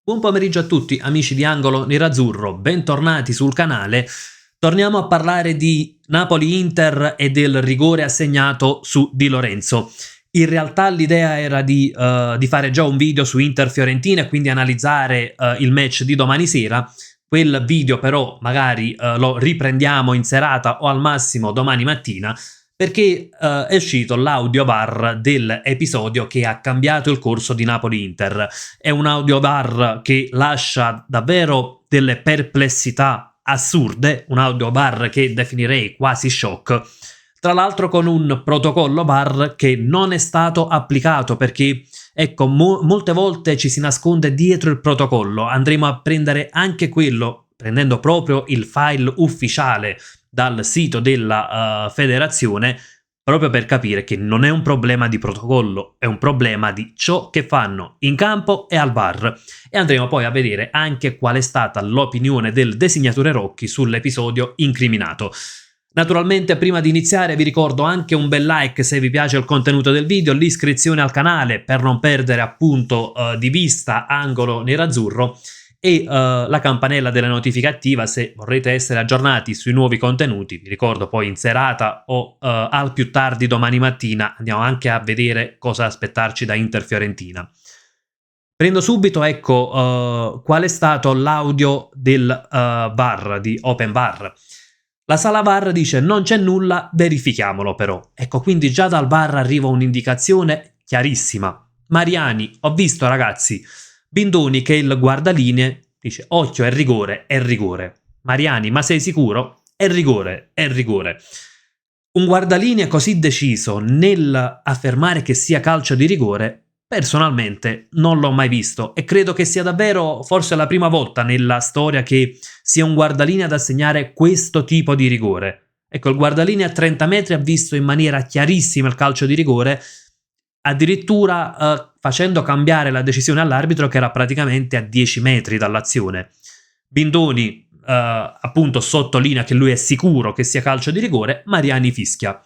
Buon pomeriggio a tutti, amici di Angolo Nerazzurro, bentornati sul canale. Torniamo a parlare di Napoli-Inter e del rigore assegnato su Di Lorenzo. In realtà l'idea era di fare già un video su Inter-Fiorentina e quindi analizzare il match di domani sera. Quel video però magari lo riprendiamo in serata o al massimo domani mattina, perché è uscito l'audio bar dell'episodio che ha cambiato il corso di Napoli-Inter. È un audiobar che lascia davvero delle perplessità assurde, un audiobar che definirei quasi shock, tra l'altro con un protocollo bar che non è stato applicato perché, ecco, molte volte ci si nasconde dietro il protocollo. Andremo a prendere anche quello, prendendo proprio il file ufficiale dal sito della federazione, proprio per capire che non è un problema di protocollo, è un problema di ciò che fanno in campo e al bar. E andremo poi a vedere anche qual è stata l'opinione del designatore Rocchi sull'episodio incriminato. Naturalmente prima di iniziare vi ricordo anche un bel like se vi piace il contenuto del video, l'iscrizione al canale per non perdere appunto di vista Angolo Nerazzurro e la campanella delle notifiche attiva se vorrete essere aggiornati sui nuovi contenuti. Vi ricordo poi in serata o al più tardi domani mattina andiamo anche a vedere cosa aspettarci da Inter Fiorentina. Prendo subito, ecco, qual è stato l'audio del VAR, di Open VAR. La sala VAR dice non c'è nulla, verifichiamolo però. Ecco, quindi già dal VAR arriva un'indicazione chiarissima. Mariani, ho visto ragazzi. Bindoni, che è il guardalinee, dice occhio, è rigore, è rigore. Mariani, ma sei sicuro? È rigore, è rigore. Un guardalinee così deciso nel affermare che sia calcio di rigore, personalmente non l'ho mai visto e credo che sia davvero forse la prima volta nella storia che sia un guardalinee ad assegnare questo tipo di rigore. Ecco, il guardalinee a 30 metri ha visto in maniera chiarissima il calcio di rigore, addirittura facendo cambiare la decisione all'arbitro che era praticamente a 10 metri dall'azione. Bindoni appunto sottolinea che lui è sicuro che sia calcio di rigore, Mariani fischia.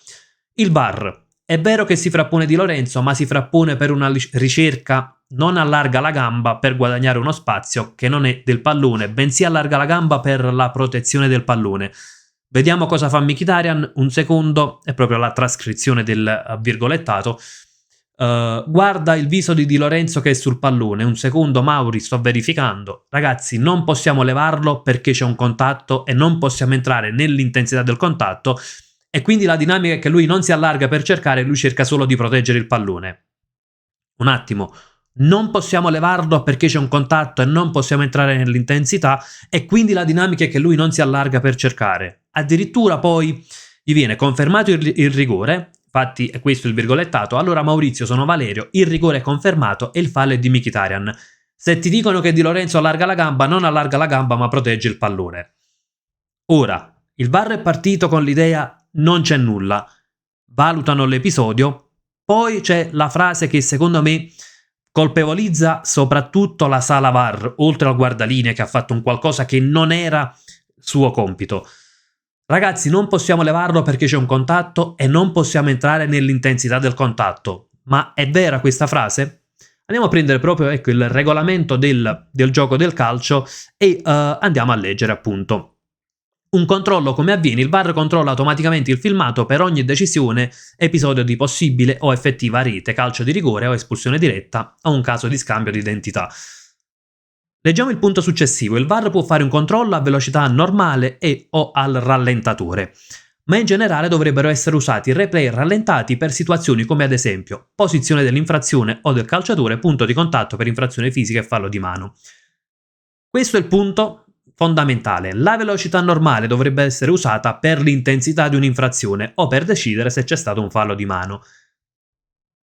Il VAR. È vero che si frappone Di Lorenzo, ma si frappone per una ricerca, non allarga la gamba per guadagnare uno spazio che non è del pallone, bensì allarga la gamba per la protezione del pallone. Vediamo cosa fa Mkhitaryan, un secondo, è proprio la trascrizione del virgolettato. Guarda il viso di Di Lorenzo che è sul pallone, un secondo Mauri, sto verificando. Ragazzi, non possiamo levarlo perché c'è un contatto e non possiamo entrare nell'intensità del contatto. E quindi la dinamica è che lui non si allarga per cercare, lui cerca solo di proteggere il pallone. Un attimo, non possiamo levarlo perché c'è un contatto e non possiamo entrare nell'intensità, e quindi la dinamica è che lui non si allarga per cercare. Addirittura poi gli viene confermato il rigore, infatti è questo il virgolettato, allora Maurizio sono Valerio, il rigore è confermato e il fallo è di Mkhitaryan. Se ti dicono che Di Lorenzo allarga la gamba, non allarga la gamba ma protegge il pallone. Ora, il VAR è partito con l'idea non c'è nulla, valutano l'episodio, poi c'è la frase che secondo me colpevolizza soprattutto la sala VAR, oltre al guardalinee che ha fatto un qualcosa che non era suo compito. Ragazzi, non possiamo levarlo perché c'è un contatto e non possiamo entrare nell'intensità del contatto. Ma è vera questa frase? Andiamo a prendere proprio, ecco, il regolamento del gioco del calcio e andiamo a leggere appunto. Un controllo come avviene, il VAR controlla automaticamente il filmato per ogni decisione, episodio di possibile o effettiva rete, calcio di rigore o espulsione diretta o un caso di scambio di identità. Leggiamo il punto successivo. Il VAR può fare un controllo a velocità normale e o al rallentatore, ma in generale dovrebbero essere usati replay rallentati per situazioni come ad esempio posizione dell'infrazione o del calciatore, punto di contatto per infrazione fisica e fallo di mano. Questo è il punto fondamentale. La velocità normale dovrebbe essere usata per l'intensità di un'infrazione o per decidere se c'è stato un fallo di mano.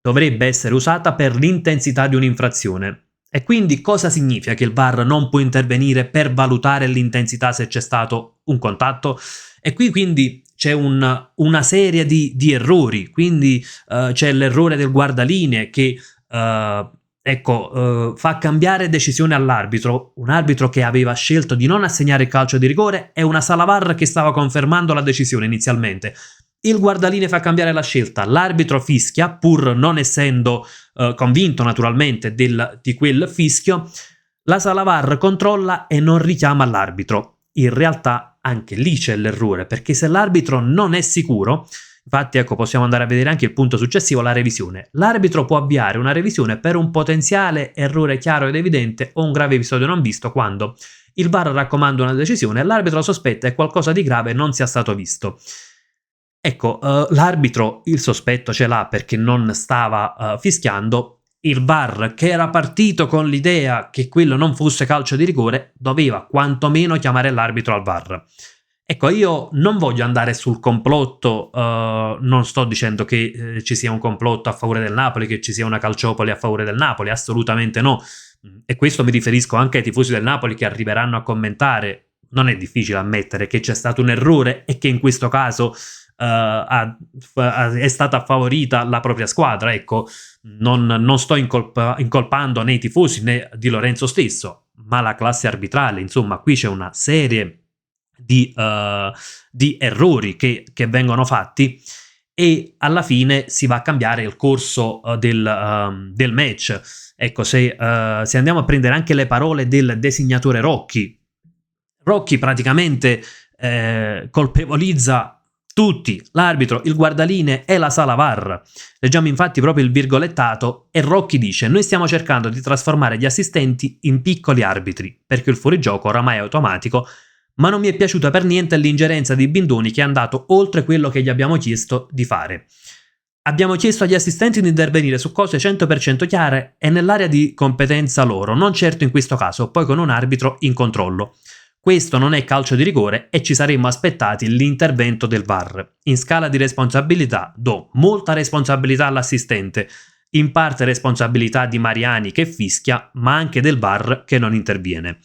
Dovrebbe essere usata per l'intensità di un'infrazione. E quindi cosa significa che il VAR non può intervenire per valutare l'intensità se c'è stato un contatto? E qui quindi c'è una serie di errori, quindi c'è l'errore del guardalinee che fa cambiare decisione all'arbitro, un arbitro che aveva scelto di non assegnare il calcio di rigore e una sala VAR che stava confermando la decisione inizialmente. Il guardalinee fa cambiare la scelta, l'arbitro fischia, pur non essendo convinto naturalmente di quel fischio. La sala VAR controlla e non richiama l'arbitro. In realtà anche lì c'è l'errore, perché se l'arbitro non è sicuro, infatti ecco possiamo andare a vedere anche il punto successivo, la revisione. L'arbitro può avviare una revisione per un potenziale errore chiaro ed evidente o un grave episodio non visto quando il VAR raccomanda una decisione e l'arbitro sospetta che qualcosa di grave non sia stato visto. Ecco, l'arbitro il sospetto ce l'ha perché non stava fischiando. Il VAR, che era partito con l'idea che quello non fosse calcio di rigore, doveva quantomeno chiamare l'arbitro al VAR. Ecco, io non voglio andare sul complotto, non sto dicendo che ci sia un complotto a favore del Napoli, che ci sia una calciopoli a favore del Napoli, assolutamente no. E questo mi riferisco anche ai tifosi del Napoli che arriveranno a commentare. Non è difficile ammettere che c'è stato un errore e che in questo caso è stata favorita la propria squadra. Ecco, non sto incolpando né i tifosi né Di Lorenzo stesso, ma la classe arbitrale. Insomma, qui c'è una serie di errori che vengono fatti e alla fine si va a cambiare il corso del match. Ecco, se andiamo a prendere anche le parole del designatore Rocchi praticamente colpevolizza tutti, l'arbitro, il guardalinee e la sala VAR. Leggiamo infatti proprio il virgolettato e Rocchi dice: noi stiamo cercando di trasformare gli assistenti in piccoli arbitri, perché il fuorigioco oramai è automatico, ma non mi è piaciuta per niente l'ingerenza di Bindoni che è andato oltre quello che gli abbiamo chiesto di fare. Abbiamo chiesto agli assistenti di intervenire su cose 100% chiare e nell'area di competenza loro, non certo in questo caso, poi con un arbitro in controllo. Questo non è calcio di rigore e ci saremmo aspettati l'intervento del VAR. In scala di responsabilità do molta responsabilità all'assistente, in parte responsabilità di Mariani che fischia, ma anche del VAR che non interviene.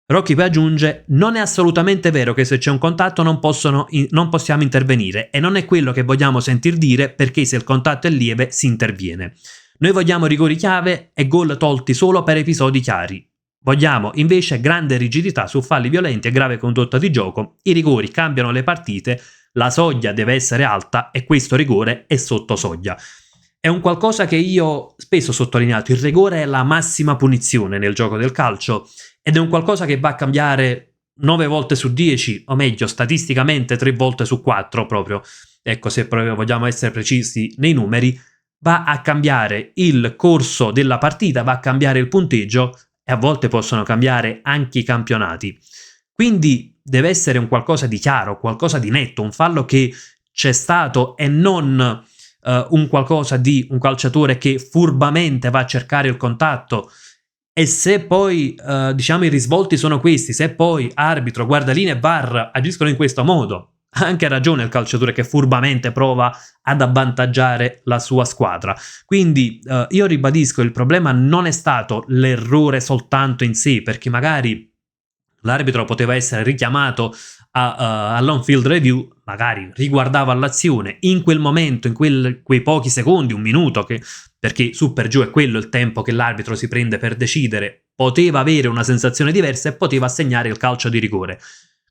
Rocchi poi aggiunge: non è assolutamente vero che se c'è un contatto non possiamo intervenire e non è quello che vogliamo sentir dire, perché se il contatto è lieve si interviene. Noi vogliamo rigori chiave e gol tolti solo per episodi chiari. Vogliamo invece grande rigidità su falli violenti e grave condotta di gioco. I rigori cambiano le partite, la soglia deve essere alta e questo rigore è sotto soglia. È un qualcosa che io spesso ho sottolineato: il rigore è la massima punizione nel gioco del calcio ed è un qualcosa che va a cambiare 9 volte su 10, o meglio statisticamente 3 volte su 4 proprio. Ecco, se proprio vogliamo essere precisi nei numeri, va a cambiare il corso della partita, va a cambiare il punteggio e a volte possono cambiare anche i campionati. Quindi deve essere un qualcosa di chiaro, qualcosa di netto, un fallo che c'è stato e non un qualcosa di un calciatore che furbamente va a cercare il contatto. E se poi i risvolti sono questi, se poi arbitro, guardalinee e VAR agiscono in questo modo, ha anche ragione il calciatore che furbamente prova ad avvantaggiare la sua squadra. Quindi io ribadisco, il problema non è stato l'errore soltanto in sé, perché magari l'arbitro poteva essere richiamato all'on-field review, magari riguardava l'azione in quel momento, in quei pochi secondi, un minuto, perché su per giù è quello il tempo che l'arbitro si prende per decidere, poteva avere una sensazione diversa e poteva assegnare il calcio di rigore.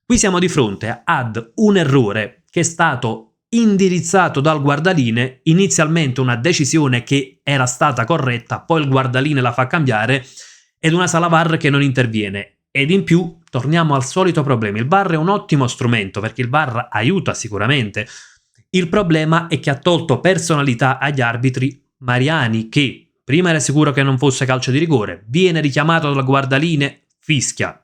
Qui siamo di fronte ad un errore che è stato indirizzato dal guardalinee, inizialmente una decisione che era stata corretta, poi il guardalinee la fa cambiare ed una sala VAR che non interviene. Ed in più torniamo al solito problema: il VAR è un ottimo strumento perché il VAR aiuta sicuramente. Il problema è che ha tolto personalità agli arbitri. Mariani, che prima era sicuro che non fosse calcio di rigore, viene richiamato dal guardalinee, fischia.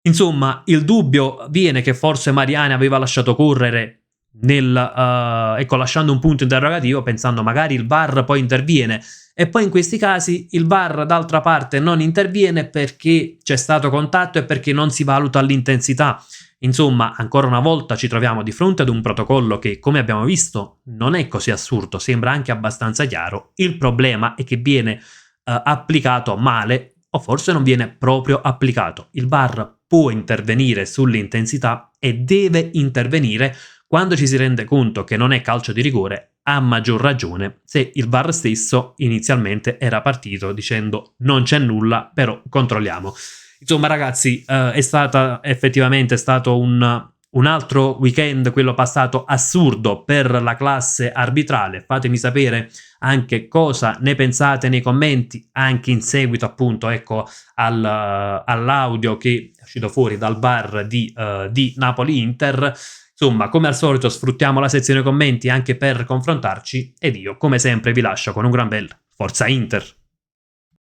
Insomma, il dubbio viene che forse Mariani aveva lasciato correre lasciando un punto interrogativo, pensando magari il VAR poi interviene. E poi in questi casi il VAR d'altra parte non interviene perché c'è stato contatto e perché non si valuta l'intensità. Insomma, ancora una volta ci troviamo di fronte ad un protocollo che, come abbiamo visto, non è così assurdo, sembra anche abbastanza chiaro. Il problema è che viene applicato male, o forse non viene proprio applicato. Il VAR può intervenire sull'intensità e deve intervenire quando ci si rende conto che non è calcio di rigore, a maggior ragione se il VAR stesso inizialmente era partito dicendo non c'è nulla, però controlliamo. Insomma ragazzi, è stato effettivamente un un altro weekend, quello passato, assurdo per la classe arbitrale. Fatemi sapere anche cosa ne pensate nei commenti, anche in seguito appunto, ecco, all'audio che è uscito fuori dal bar di Napoli-Inter. Insomma, come al solito sfruttiamo la sezione commenti anche per confrontarci, ed io come sempre vi lascio con un gran bel Forza Inter.